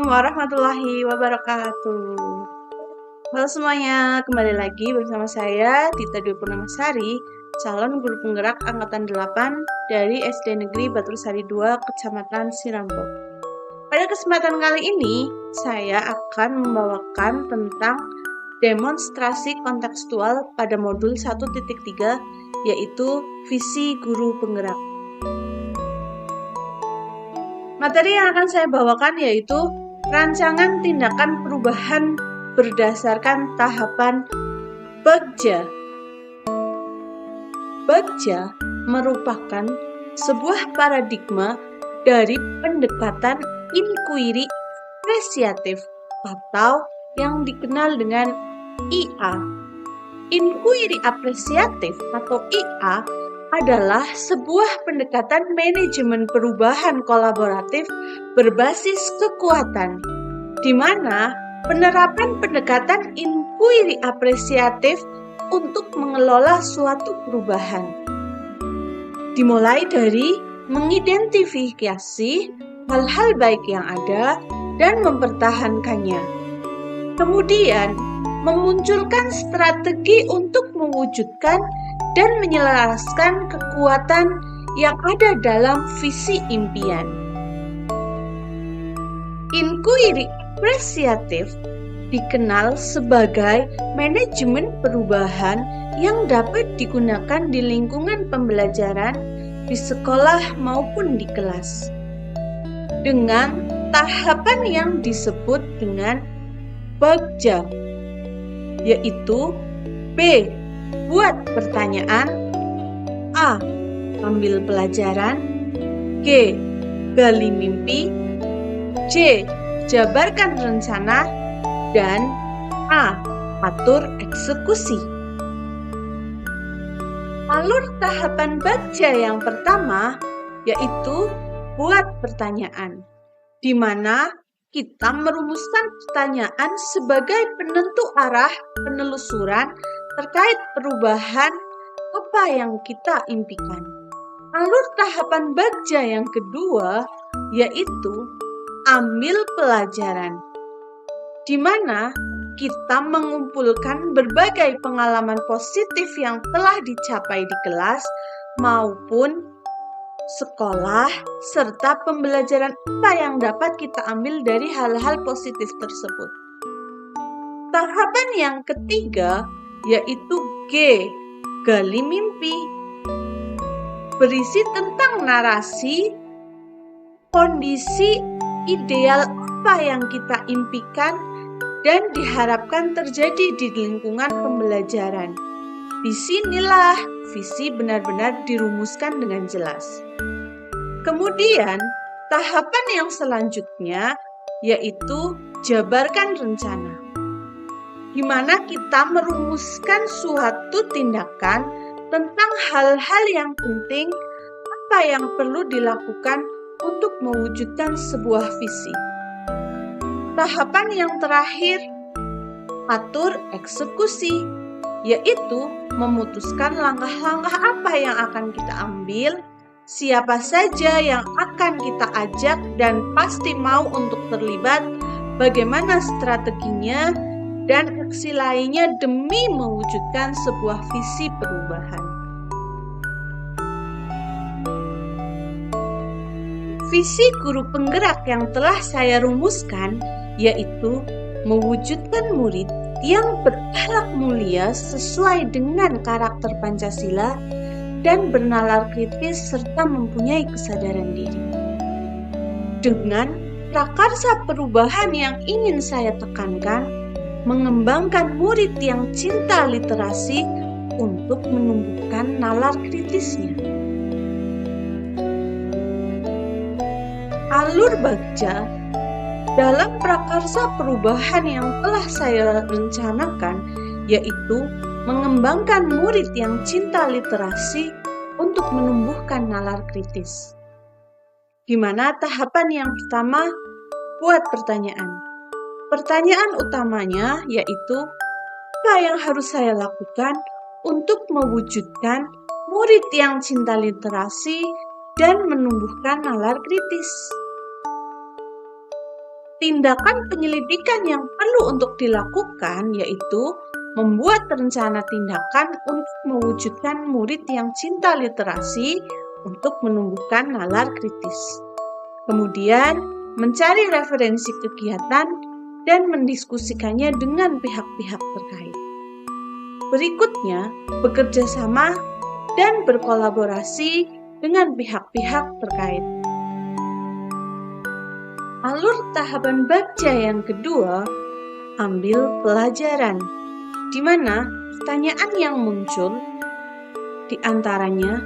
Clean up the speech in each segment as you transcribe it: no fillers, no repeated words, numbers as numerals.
warahmatullahi wabarakatuh. Halo semuanya, kembali lagi bersama saya Tita Dwi Purnamasari, calon guru penggerak angkatan 8 dari SD Negeri Batursari 2, Kecamatan Sirambok. Pada kesempatan kali ini, saya akan membawakan tentang demonstrasi kontekstual pada modul 1.3, yaitu visi guru penggerak. Materi yang akan saya bawakan yaitu rancangan tindakan perubahan berdasarkan tahapan Bagja. Bagja merupakan sebuah paradigma dari pendekatan inquiry apresiatif atau yang dikenal dengan IA. Inquiry apresiatif atau IA adalah sebuah pendekatan manajemen perubahan kolaboratif berbasis kekuatan, di mana penerapan pendekatan inquiry apresiatif untuk mengelola suatu perubahan dimulai dari mengidentifikasi hal-hal baik yang ada dan mempertahankannya. Kemudian, memunculkan strategi untuk mewujudkan dan menyelaraskan kekuatan yang ada dalam visi impian. Inquiry apresiatif dikenal sebagai manajemen perubahan yang dapat digunakan di lingkungan pembelajaran di sekolah maupun di kelas, dengan tahapan yang disebut dengan Bagja, yaitu B. Buat pertanyaan, A. Ambil pelajaran, G. Gali mimpi, C. Jabarkan rencana, dan A. Atur eksekusi. Alur tahapan Bagja yang pertama yaitu buat pertanyaan, di mana kita merumuskan pertanyaan sebagai penentu arah penelusuran terkait perubahan apa yang kita impikan. Alur tahapan Bagja yang kedua yaitu ambil pelajaran, di mana kita mengumpulkan berbagai pengalaman positif yang telah dicapai di kelas maupun sekolah, serta pembelajaran apa yang dapat kita ambil dari hal-hal positif tersebut. Tahapan yang ketiga yaitu G. Gali mimpi, berisi tentang narasi, kondisi ideal apa yang kita impikan dan diharapkan terjadi di lingkungan pembelajaran. Disinilah visi benar-benar dirumuskan dengan jelas. Kemudian, tahapan yang selanjutnya yaitu jabarkan rencana, di mana kita merumuskan suatu tindakan tentang hal-hal yang penting, apa yang perlu dilakukan untuk mewujudkan sebuah visi. Tahapan yang terakhir, atur eksekusi, yaitu memutuskan langkah-langkah apa yang akan kita ambil, siapa saja yang akan kita ajak dan pasti mau untuk terlibat, bagaimana strateginya, dan aksi lainnya demi mewujudkan sebuah visi perubahan. Visi guru penggerak yang telah saya rumuskan yaitu mewujudkan murid yang berakhlak mulia sesuai dengan karakter Pancasila dan bernalar kritis serta mempunyai kesadaran diri. Dengan prakarsa perubahan yang ingin saya tekankan, mengembangkan murid yang cinta literasi untuk menumbuhkan nalar kritisnya. Alur Bagja dalam prakarsa perubahan yang telah saya rencanakan yaitu mengembangkan murid yang cinta literasi untuk menumbuhkan nalar kritis. Di mana tahapan yang pertama, buat pertanyaan. Pertanyaan utamanya yaitu, apa yang harus saya lakukan untuk mewujudkan murid yang cinta literasi dan menumbuhkan nalar kritis? Tindakan penyelidikan yang perlu untuk dilakukan yaitu membuat rencana tindakan untuk mewujudkan murid yang cinta literasi untuk menumbuhkan nalar kritis. Kemudian, mencari referensi kegiatan dan mendiskusikannya dengan pihak-pihak terkait. Berikutnya, bekerja sama dan berkolaborasi dengan pihak-pihak terkait. Alur tahapan baca yang kedua, ambil pelajaran, di mana pertanyaan yang muncul di antaranya,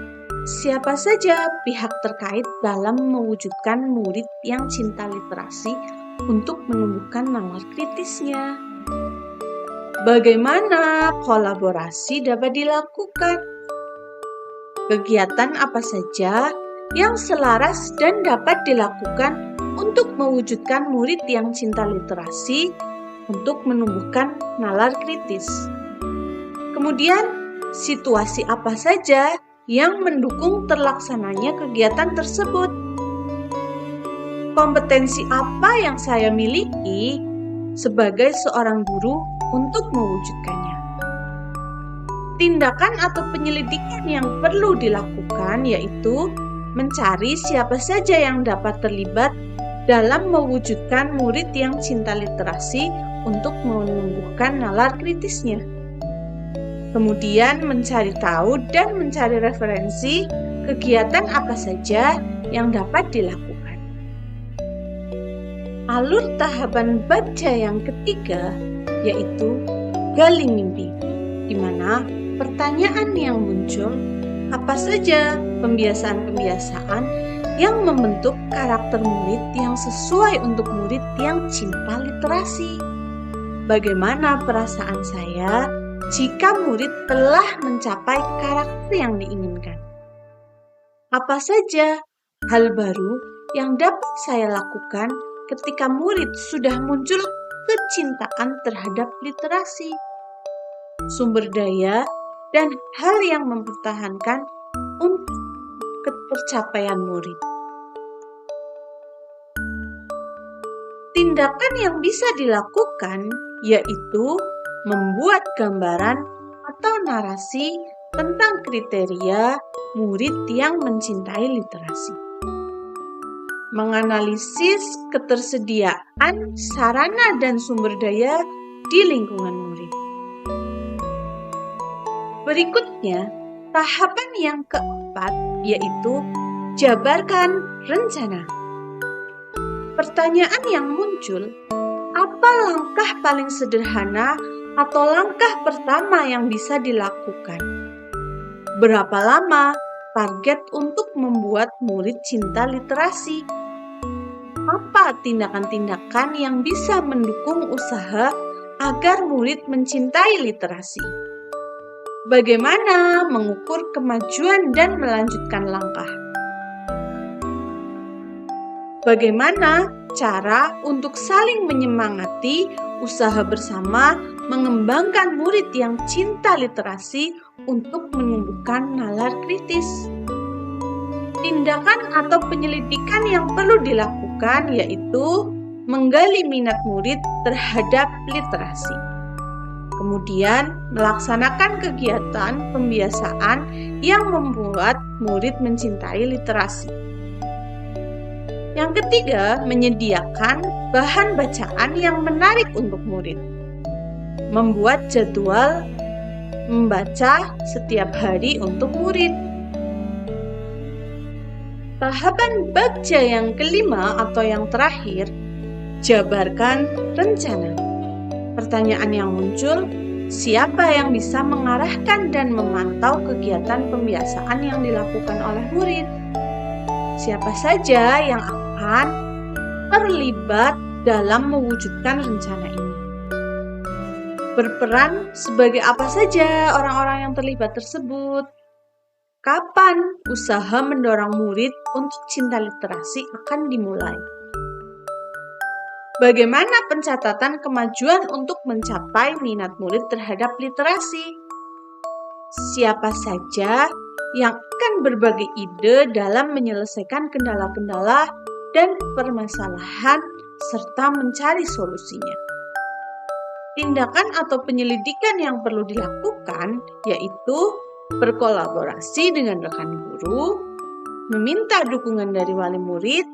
siapa saja pihak terkait dalam mewujudkan murid yang cinta literasi untuk menumbuhkan nalar kritisnya? Bagaimana kolaborasi dapat dilakukan? Kegiatan apa saja yang selaras dan dapat dilakukan untuk mewujudkan murid yang cinta literasi untuk menumbuhkan nalar kritis? Kemudian, situasi apa saja yang mendukung terlaksananya kegiatan tersebut? Kompetensi apa yang saya miliki sebagai seorang guru untuk mewujudkannya? Tindakan atau penyelidikan yang perlu dilakukan yaitu mencari siapa saja yang dapat terlibat dalam mewujudkan murid yang cinta literasi untuk menumbuhkan nalar kritisnya. Kemudian mencari tahu dan mencari referensi kegiatan apa saja yang dapat dilakukan. Alur tahapan baca yang ketiga yaitu gali mimpi, di mana pertanyaan yang muncul apa saja pembiasaan-pembiasaan yang membentuk karakter murid yang sesuai untuk murid yang cinta literasi. Bagaimana perasaan saya jika murid telah mencapai karakter yang diinginkan? Apa saja hal baru yang dapat saya lakukan ketika murid sudah muncul kecintaan terhadap literasi? Sumber daya dan hal yang mempertahankan untuk ketercapaian murid. Tindakan yang bisa dilakukan yaitu membuat gambaran atau narasi tentang kriteria murid yang mencintai literasi. Menganalisis ketersediaan sarana dan sumber daya di lingkungan murid. Berikutnya, tahapan yang keempat yaitu jabarkan rencana. Pertanyaan yang muncul, apa langkah paling sederhana atau langkah pertama yang bisa dilakukan? Berapa lama target untuk membuat murid cinta literasi? Apa tindakan-tindakan yang bisa mendukung usaha agar murid mencintai literasi? Bagaimana mengukur kemajuan dan melanjutkan langkah? Bagaimana cara untuk saling menyemangati usaha bersama mengembangkan murid yang cinta literasi untuk menumbuhkan nalar kritis? Tindakan atau penyelidikan yang perlu dilakukan yaitu menggali minat murid terhadap literasi. Kemudian, melaksanakan kegiatan pembiasaan yang membuat murid mencintai literasi. Yang ketiga, menyediakan bahan bacaan yang menarik untuk murid. Membuat jadwal membaca setiap hari untuk murid. Tahapan baca yang kelima atau yang terakhir, jabarkan rencana. Pertanyaan yang muncul, siapa yang bisa mengarahkan dan memantau kegiatan pembiasaan yang dilakukan oleh murid? Siapa saja yang akan terlibat dalam mewujudkan rencana ini? Berperan sebagai apa saja orang-orang yang terlibat tersebut? Kapan usaha mendorong murid untuk cinta literasi akan dimulai? Bagaimana pencatatan kemajuan untuk mencapai minat murid terhadap literasi? Siapa saja yang akan berbagi ide dalam menyelesaikan kendala-kendala dan permasalahan serta mencari solusinya. Tindakan atau penyelidikan yang perlu dilakukan yaitu berkolaborasi dengan rekan guru, meminta dukungan dari wali murid,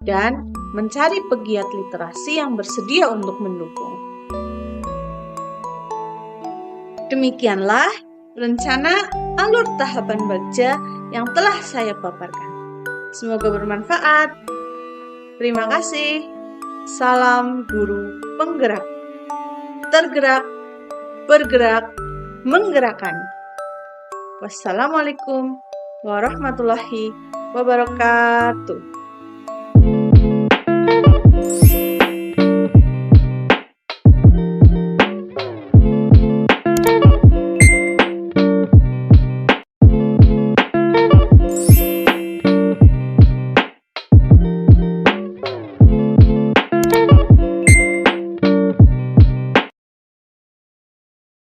dan mencari pegiat literasi yang bersedia untuk mendukung. Demikianlah rencana alur tahapan Bagja yang telah saya paparkan. Semoga bermanfaat. Terima kasih. Salam guru penggerak. Tergerak, bergerak, menggerakkan. Wassalamualaikum warahmatullahi wabarakatuh.